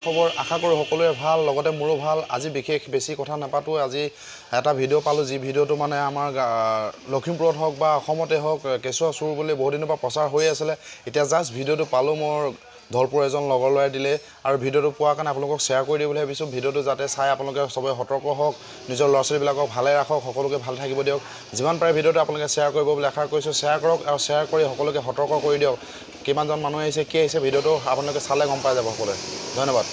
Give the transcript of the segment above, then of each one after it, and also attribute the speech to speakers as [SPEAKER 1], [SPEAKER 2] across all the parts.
[SPEAKER 1] খবৰ আশা কৰোঁ সকলোৰে ভাল লগতে মোৰো ভাল আজি বিশেষ বেছি কথা নাপাতো আজি এটা ভিডিঅ' পালোঁ যি ভিডিঅ'টো মানে আমাৰ লখিমপুৰত হওক বা অসমতে হওক কেঁচুৱা চুৰ বুলি বহু দিনৰ পৰা প্ৰচাৰ হৈ আছিলে এতিয়া জাষ্ট ভিডিঅ'টো পালোঁ মোৰ ধলপুৰ এজন লগৰ ল'ৰাই দিলে আৰু ভিডিঅ'টো পোৱাৰ কাৰণে আপোনালোকক শ্বেয়াৰ কৰি দিওঁ বুলি ভাবিছোঁ ভিডিঅ'টো যাতে চাই আপোনালোকে সবে সতৰ্ক হওক নিজৰ ল'ৰা ছোৱালীবিলাকক ভালে ৰাখক সকলোকে ভাল থাকিব দিয়ক যিমান পাৰে ভিডিঅ'টো আপোনালোকে শ্বেয়াৰ কৰিব বুলি আশা কৰিছোঁ শ্বেয়াৰ কৰক আৰু শ্বেয়াৰ কৰি সকলোকে সতৰ্ক কৰি দিয়ক কিমানজন মানুহ আহিছে কি আহিছে ভিডিঅ'টো আপোনালোকে চালে গম পাই যাব সকলোৱে ধন্যবাদ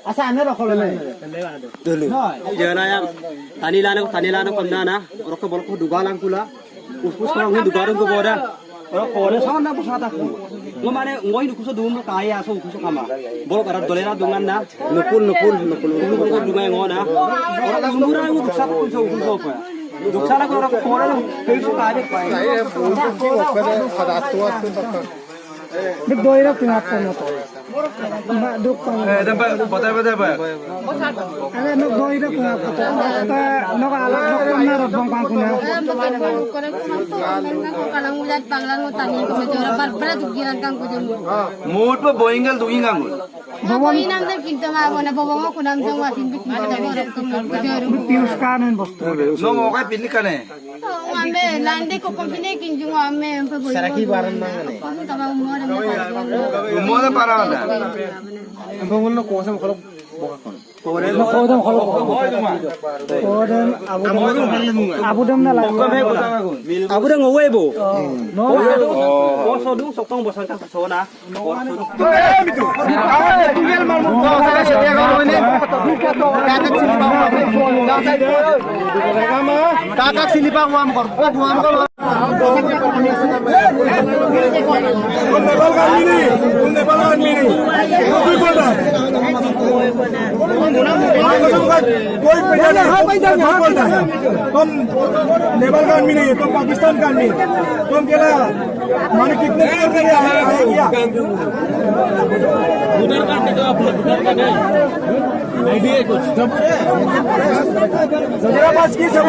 [SPEAKER 2] Asa ane rokol na dulu. Jangan yang tani lana kena na. Orang ke bolak dugalan pula. Uspus orang ni dugalan tu boda. Orang kore sama na pusat aku. Lo mana ngoi nukuso dum kaya aso nukuso kama. Bolak ada dolera dungan na. Nukul dungan ngona. Orang murah itu pusat kuso apa. Duksa na orang kore na kuso kaya kaya. Duk doira pingat kono to. Duk kono.
[SPEAKER 3] Tempat bata.
[SPEAKER 2] Ada nuk doira pingat kono. Ta nuk alak nuk na robong kang kuna.
[SPEAKER 4] Kalang ulat panglang utani ko medyo para dugiran kang kudu.
[SPEAKER 3] Mood pa boingal dugi ngang.
[SPEAKER 4] Bawang inam na kinto ma na bawang ko nam jang wasin bit ma da gorok kum kudu.
[SPEAKER 2] Pius kanon bosto.
[SPEAKER 3] No mo kay pilih ka na eh.
[SPEAKER 4] Ame lande ko kompine kinjung ame pa boy. Saraki baran mangane. Tama mo na
[SPEAKER 3] Mo na para na.
[SPEAKER 2] Bawang no ko sam kholok boka kon. Kodam kholok. Kodam abudam na lagu. Abudam ngawai bo. No. Boso du sokong bosan ka sona. Tunggal mamu. Kakak sini Pak uam kor.
[SPEAKER 5] तुम नेपाल का आदमी नहीं तुम पाकिस्तान का आदमी तुम केला माने कितने देर के लिए आए क्या उधर का तो अपना उधर का नहीं आईडी है कुछ जरा पास की सब